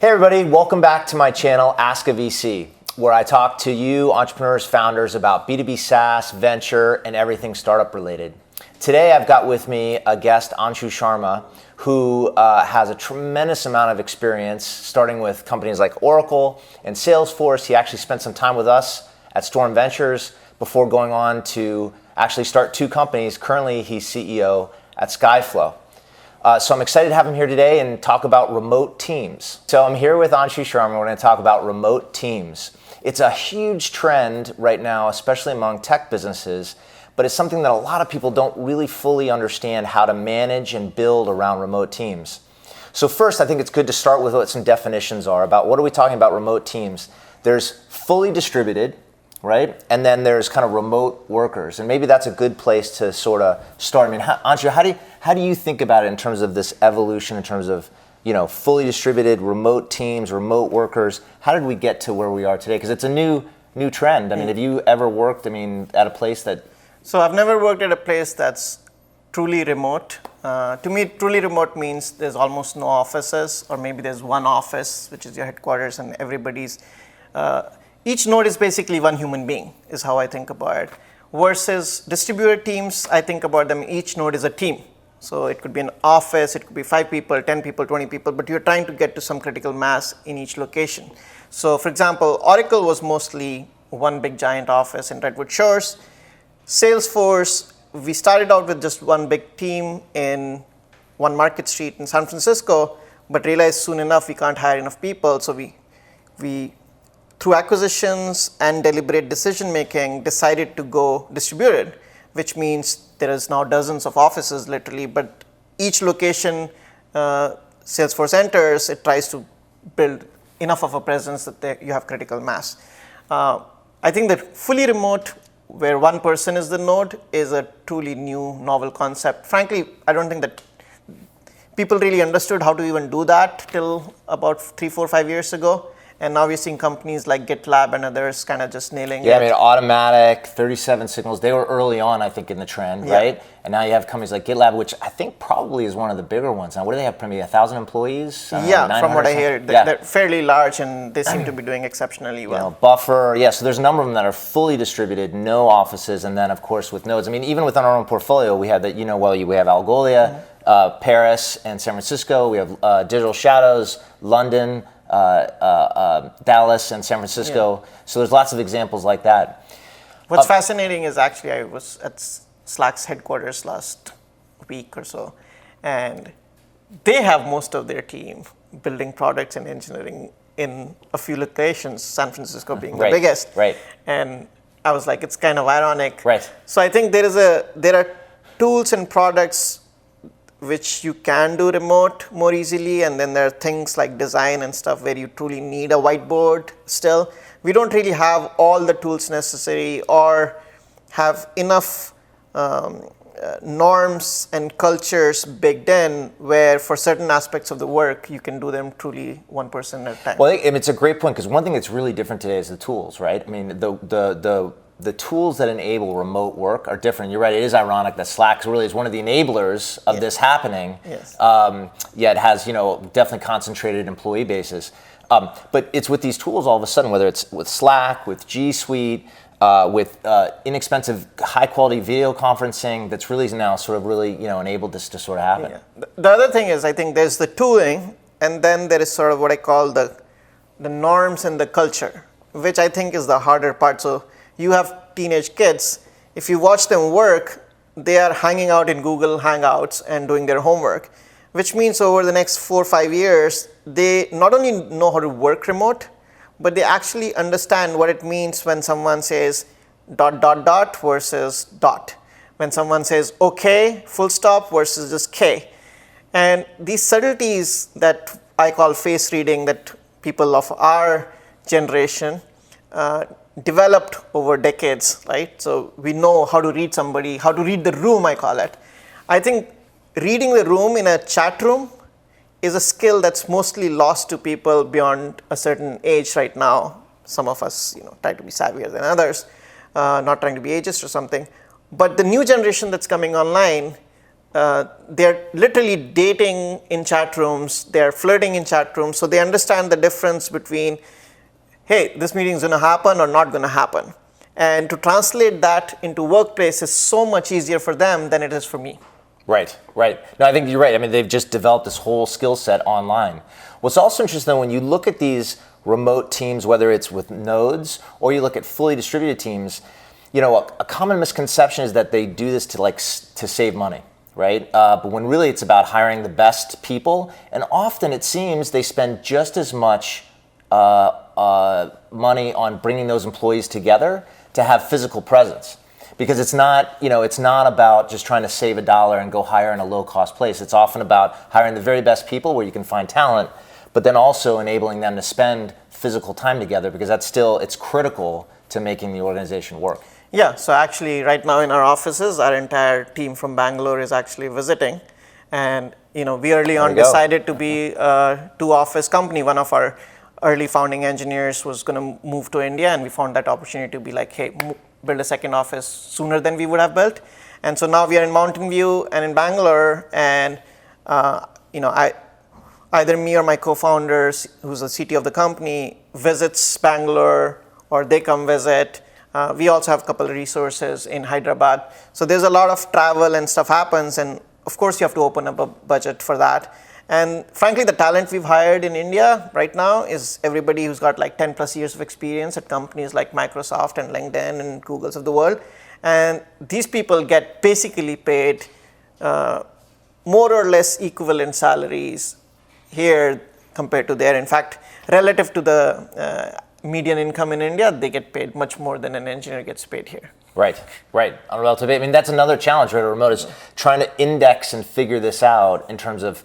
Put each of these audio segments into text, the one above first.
Hey everybody, welcome back to my channel, AskAVC, where I talk to you entrepreneurs, founders about B2B SaaS, venture, and everything startup related. Today I've got with me a guest, Anshu Sharma, who has a tremendous amount of experience starting with companies like Oracle and Salesforce. He actually spent some time with us at Storm Ventures before going on to actually start two companies. Currently he's CEO at Skyflow. So I'm excited to have him here today and talk about remote teams. So I'm here with Anshu Sharma. We're going to talk about remote teams. It's a huge trend right now, especially among tech businesses, but it's something that a lot of people don't really fully understand how to manage and build around remote teams. So first, I think it's good to start with what some definitions are about what are we talking about remote teams. There's fully distributed, right? And then there's kind of remote workers. And maybe that's a good place to sort of start. I mean, Anshu, how do you think about it in terms of this evolution, in terms of, fully distributed remote teams, remote workers? How did we get to where we are today? Because it's a new trend. I mean, have you ever worked, at a place that... So I've never worked at a place that's truly remote. To me, truly remote means there's almost no offices, or maybe there's one office, which is your headquarters, and everybody's... Each node is basically one human being, is how I think about it. Versus distributed teams, I think about them, each node is a team. So it could be an office, it could be 5 people, 10 people, 20 people, but you're trying to get to some critical mass in each location. So for example, Oracle was mostly one big giant office in Redwood Shores. Salesforce, we started out with just one big team in one Market Street in San Francisco, but realized soon enough we can't hire enough people, so we through acquisitions and deliberate decision making, decided to go distributed, which means there is now dozens of offices literally, but each location Salesforce enters, it tries to build enough of a presence that you have critical mass. I think that fully remote, where one person is the node, is a truly new, novel concept. Frankly, I don't think that people really understood how to even do that till about 3, 4, 5 years ago. And now we're seeing companies like GitLab and others kind of just nailing it. Yeah, automatic, 37 signals. They were early on, I think, in the trend, right? And now you have companies like GitLab, which I think probably is one of the bigger ones. Now, what do they have? Probably 1,000 employees? Yeah, from what I hear, they're fairly large and they seem to be doing exceptionally well. Buffer, so there's a number of them that are fully distributed, no offices, and then, of course, with nodes. Even within our own portfolio, we have we have Algolia, Paris, and San Francisco. We have Digital Shadows, London, Dallas and San Francisco. So there's lots of examples like that. What's fascinating is actually I was at Slack's headquarters last week or so, and they have most of their team building products and engineering in a few locations, San Francisco being the biggest. Right. And I was like, it's kind of ironic. Right. So I think there are tools and products which you can do remote more easily, and then there are things like design and stuff where you truly need a whiteboard still. We don't really have all the tools necessary or have enough norms and cultures baked in where for certain aspects of the work you can do them truly one person at a time. Well, it's a great point, because one thing that's really different today is the tools, right? The tools that enable remote work are different. You're right, it is ironic that Slack really is one of the enablers of this happening. Yes. Yet has, definitely concentrated employee bases. But it's with these tools all of a sudden, whether it's with Slack, with G Suite, with inexpensive, high-quality video conferencing, that's really now sort of enabled this to sort of happen. Yeah. The other thing is, I think there's the tooling, and then there is sort of what I call the norms and the culture, which I think is the harder part. So you have teenage kids. If you watch them work, they are hanging out in Google Hangouts and doing their homework, which means over the next 4 or 5 years, they not only know how to work remote, but they actually understand what it means when someone says ... versus dot. When someone says okay, full stop versus just K. And these subtleties that I call face reading that people of our generation developed over decades, right? So we know how to read somebody, how to read the room, I call it. I think reading the room in a chat room is a skill that's mostly lost to people beyond a certain age right now. Some of us, try to be savvier than others, not trying to be ageist or something. But the new generation that's coming online, they're literally dating in chat rooms, they're flirting in chat rooms, so they understand the difference between, hey, this meeting is going to happen or not going to happen. And to translate that into workplace is so much easier for them than it is for me. Right. No, I think you're right. I mean, they've just developed this whole skill set online. What's also interesting, when you look at these remote teams, whether it's with nodes or you look at fully distributed teams, a common misconception is that they do this to save money, right? But when really it's about hiring the best people, and often it seems they spend just as much money on bringing those employees together to have physical presence. Because it's not about just trying to save $1 and go hire in a low-cost place. It's often about hiring the very best people where you can find talent, but then also enabling them to spend physical time together, because it's critical to making the organization work. Yeah, so actually right now in our offices, our entire team from Bangalore is actually visiting. And we early on decided to be a two-office company. One of our early founding engineers was going to move to India, and we found that opportunity to be like, hey, build a second office sooner than we would have built. And so now we are in Mountain View and in Bangalore, and either me or my co-founders, who's the CTO of the company, visits Bangalore, or they come visit. We also have a couple of resources in Hyderabad. So there's a lot of travel and stuff happens, and of course you have to open up a budget for that. And frankly, the talent we've hired in India right now is everybody who's got like 10 plus years of experience at companies like Microsoft and LinkedIn and Googles of the world. And these people get basically paid more or less equivalent salaries here compared to there. In fact, relative to the median income in India, they get paid much more than an engineer gets paid here. Right. On a relative, I mean, that's another challenge, right? Remote is trying to index and figure this out in terms of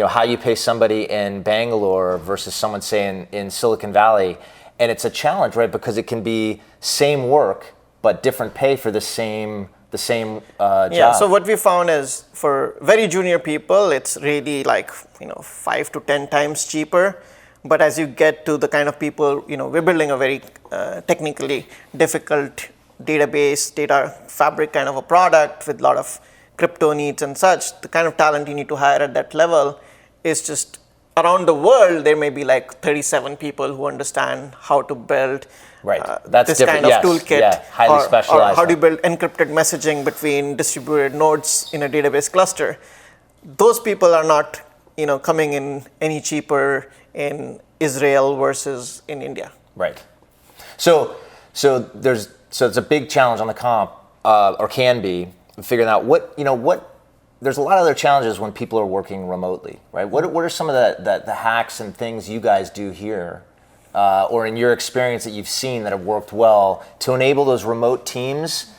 how you pay somebody in Bangalore versus someone, say, in Silicon Valley. And it's a challenge, right? Because it can be same work, but different pay for the same job. Yeah, so what we found is for very junior people, it's really like 5 to 10 times cheaper. But as you get to the kind of people, we're building a very technically difficult database, data fabric kind of a product with a lot of crypto needs and such. The kind of talent you need to hire at that level is just around the world. There may be like 37 people who understand how to build That's this different. kind of toolkit. Yeah, highly specialized. Or how do you build encrypted messaging between distributed nodes in a database cluster? Those people are not coming in any cheaper in Israel versus in India. Right. So it's a big challenge on the comp, or can be, figuring out what there's a lot of other challenges when people are working remotely, right? What are some of the hacks and things you guys do here, or in your experience that you've seen that have worked well to enable those remote teams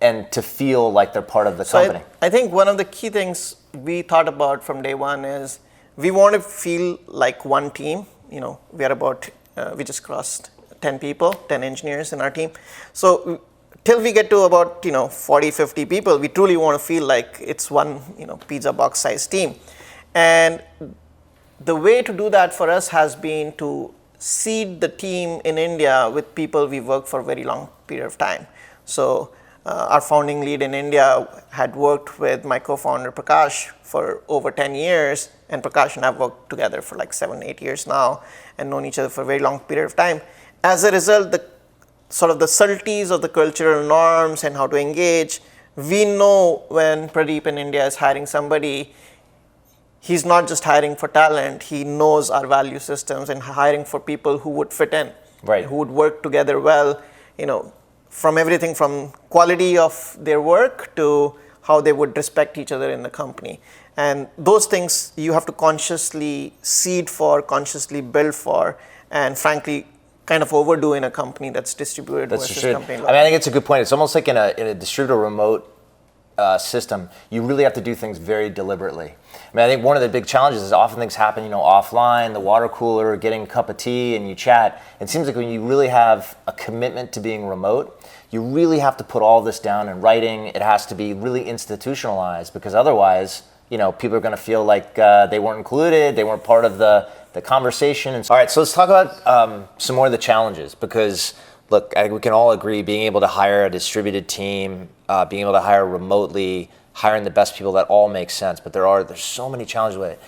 and to feel like they're part of the company? I think one of the key things we thought about from day one is we want to feel like one team. We are about, we just crossed 10 people, 10 engineers in our team. So till we get to about 40, 50 people, we truly want to feel like it's one pizza box size team. And the way to do that for us has been to seed the team in India with people we worked for a very long period of time. So our founding lead in India had worked with my co-founder Prakash for over 10 years, and Prakash and I have worked together for like 7, 8 years now and known each other for a very long period of time. As a result, the subtleties of the cultural norms and how to engage, we know when Pradeep in India is hiring somebody, he's not just hiring for talent, he knows our value systems and hiring for people who would fit in, who would work together well, from everything from quality of their work to how they would respect each other in the company. And those things you have to consciously seed for, consciously build for, and frankly, kind of overdo in a company that's distributed versus company. I mean, I think it's a good point. It's almost like in a distributed remote system, you really have to do things very deliberately. I mean, I think one of the big challenges is often things happen, offline, the water cooler, getting a cup of tea, and you chat. It seems like when you really have a commitment to being remote, you really have to put all this down in writing. It has to be really institutionalized, because otherwise, people are going to feel like they weren't included, they weren't part of the conversation. All right, so let's talk about some more of the challenges, because look, I think we can all agree being able to hire a distributed team, being able to hire remotely, hiring the best people, that all makes sense. But there's so many challenges with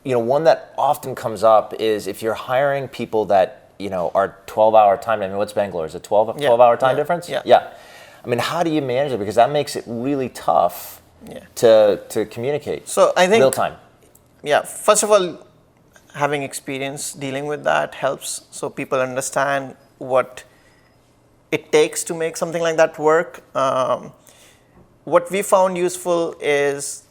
it. One that often comes up is if you're hiring people that, are 12-hour time. I mean, what's Bangalore? Is it 12-hour time difference? Yeah. I mean, how do you manage it? Because that makes it really tough to communicate. So I think real time. Yeah. First of all, having experience dealing with that helps, so people understand what it takes to make something like that work. What we found useful is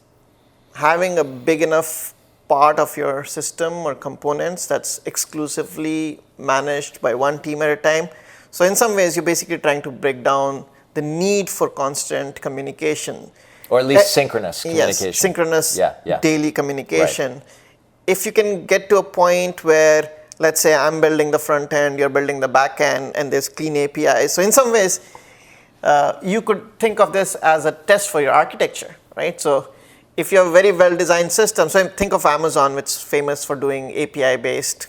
having a big enough part of your system or components that's exclusively managed by one team at a time. So in some ways, you're basically trying to break down the need for constant communication. Or at least synchronous communication. Yes, synchronous daily communication. Right. If you can get to a point where, let's say I'm building the front end, you're building the back end, and there's clean APIs. So in some ways, you could think of this as a test for your architecture, right? So if you have a very well-designed system, so think of Amazon, which is famous for doing API-based,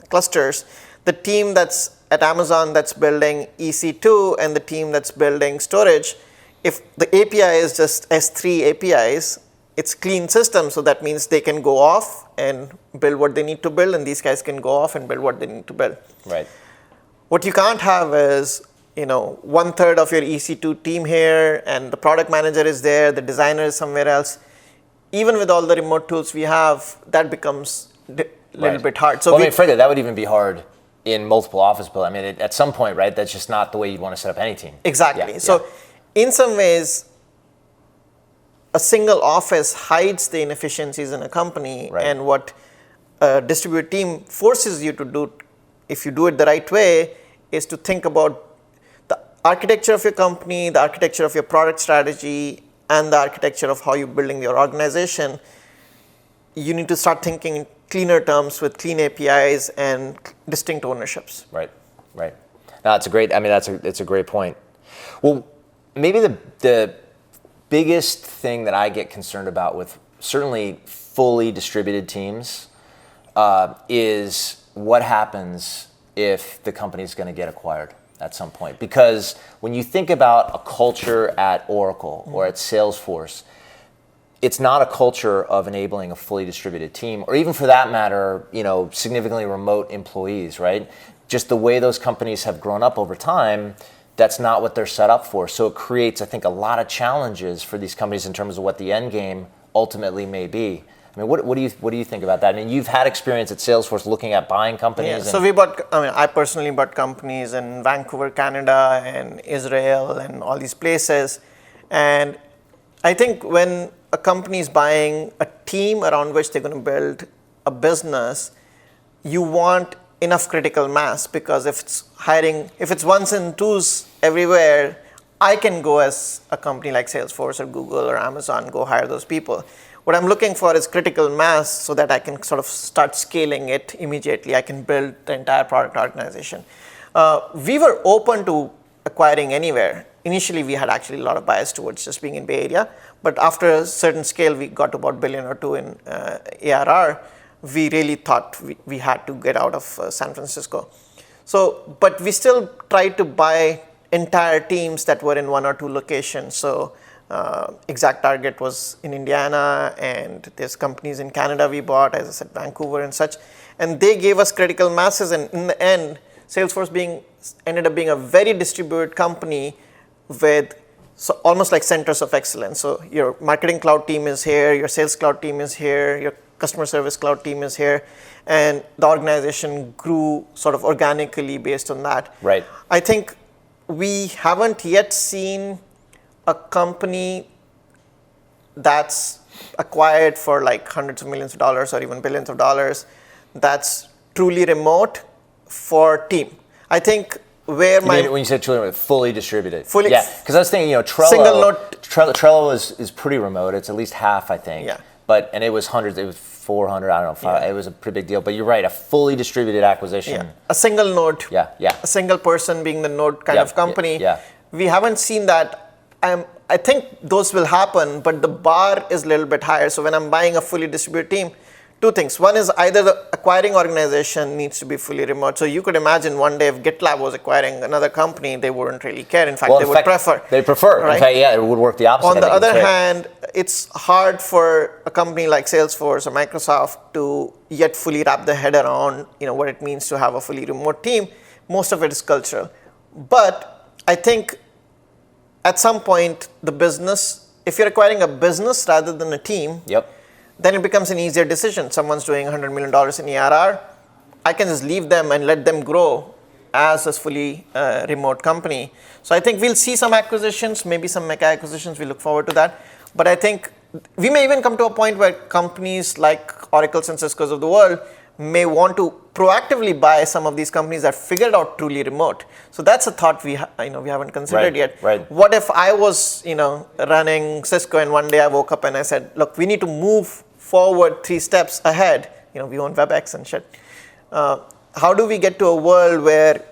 clusters. The team that's at Amazon that's building EC2 and the team that's building storage, if the API is just S3 APIs, it's clean system, so that means they can go off and build what they need to build, and these guys can go off and build what they need to build. Right. What you can't have is, 1/3 of your EC2 team here, and the product manager is there, the designer is somewhere else. Even with all the remote tools we have, that becomes a little bit hard. So further, that would even be hard in multiple office buildings. I mean, at some point, right, that's just not the way you'd want to set up any team. Exactly. So in some ways, a single office hides the inefficiencies in a company, and what a distributed team forces you to do, if you do it the right way, is to think about the architecture of your company, the architecture of your product strategy, and the architecture of how you're building your organization. You need to start thinking in cleaner terms with clean APIs and distinct ownerships. Right. No, it's a great point. Well, maybe the biggest thing that I get concerned about with certainly fully distributed teams is what happens if the company's going to get acquired at some point. Because when you think about a culture at Oracle or at Salesforce, it's not a culture of enabling a fully distributed team, or even for that matter, significantly remote employees, right? Just the way those companies have grown up over time, that's not what they're set up for. So it creates, I think, a lot of challenges for these companies in terms of what the end game ultimately may be. I mean, what do you think about that? I mean, you've had experience at Salesforce looking at buying companies. Yeah, so I personally bought companies in Vancouver, Canada, and Israel, and all these places. And I think when a company is buying a team around which they're going to build a business, you want enough critical mass, because if it's ones and twos everywhere, I can go as a company like Salesforce or Google or Amazon, go hire those people. What I'm looking for is critical mass so that I can sort of start scaling it immediately. I can build the entire product organization. We were open to acquiring anywhere. Initially, we had actually a lot of bias towards just being in Bay Area, but after a certain scale, we got to about $1 billion or $2 billion in ARR. We really thought we had to get out of San Francisco. So, but we still tried to buy entire teams that were in 1 or 2 locations. So Exact Target was in Indiana, and there's companies in Canada we bought, as I said, Vancouver and such. And they gave us critical masses, and in the end, Salesforce ended up being a very distributed company with almost like centers of excellence. So your marketing cloud team is here, your sales cloud team is here, your customer service cloud team is here, and the organization grew sort of organically based on that. Right. I think we haven't yet seen a company that's acquired for like hundreds of millions of dollars or even billions of dollars that's truly remote for team. I think where when you said truly remote, fully distributed. Fully. Yeah, because I was thinking, Trello. Single note. Trello is pretty remote. It's at least half, I think. Yeah. And it was hundreds. It was 400. I don't know. 5, It was a pretty big deal. But you're right. A fully distributed acquisition. Yeah. A single node. Yeah. A single person being the node kind of company. Yeah. We haven't seen that. I think those will happen, but the bar is a little bit higher. So when I'm buying a fully distributed team, two things. One is either the acquiring organization needs to be fully remote. So you could imagine one day if GitLab was acquiring another company, they wouldn't really care. In fact, they would prefer. They prefer. Right? In fact, yeah, it would work the opposite. On the other hand, it's hard for a company like Salesforce or Microsoft to yet fully wrap their head around, what it means to have a fully remote team. Most of it is cultural. But I think at some point, the business, if you're acquiring a business rather than a team, then it becomes an easier decision. Someone's doing $100 million in ARR. I can just leave them and let them grow as a fully remote company. So I think we'll see some acquisitions, maybe some mega acquisitions. We look forward to that. But I think we may even come to a point where companies like Oracle and Salesforce of the world may want to proactively buy some of these companies that figured out truly remote. So that's a thought we haven't considered yet. Right. What if I was running Cisco and one day I woke up and I said, look, we need to move forward 3 steps ahead. We own WebEx and shit. How do we get to a world where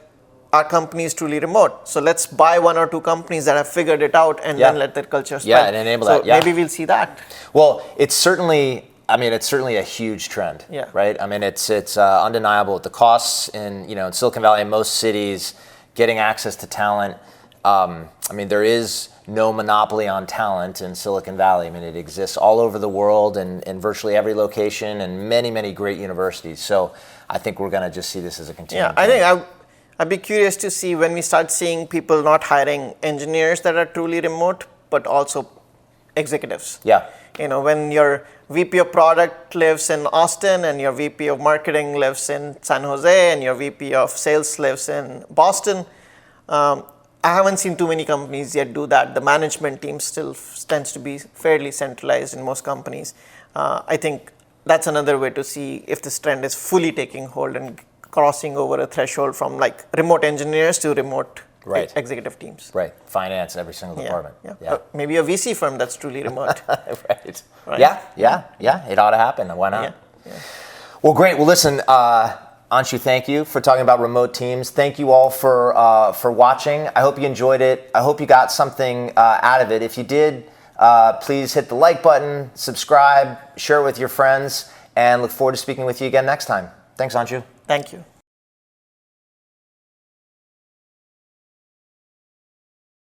our company is truly remote? So let's buy 1 or 2 companies that have figured it out and then let their culture spread. Yeah, and enable that. So maybe we'll see that. Well, it's certainly a huge trend, right? I mean, it's undeniable. The costs in Silicon Valley and most cities, getting access to talent. There is no monopoly on talent in Silicon Valley. It exists all over the world and in virtually every location and many, many great universities. So I think we're going to just see this as a continuum. Yeah, I think I'd be curious to see when we start seeing people not hiring engineers that are truly remote, but also executives. Yeah. When your VP of product lives in Austin and your VP of marketing lives in San Jose and your VP of sales lives in Boston, I haven't seen too many companies yet do that. The management team still tends to be fairly centralized in most companies. I think that's another way to see if this trend is fully taking hold and crossing over a threshold from like remote engineers to remote executive teams. Right. Finance, every single department. Yeah. Maybe a VC firm that's truly remote. Right. Yeah. It ought to happen. Why not? Yeah. Well, great. Well, listen, Anshu, thank you for talking about remote teams. Thank you all for watching. I hope you enjoyed it. I hope you got something out of it. If you did, please hit the like button, subscribe, share it with your friends, and look forward to speaking with you again next time. Thanks, Anshu. Thank you.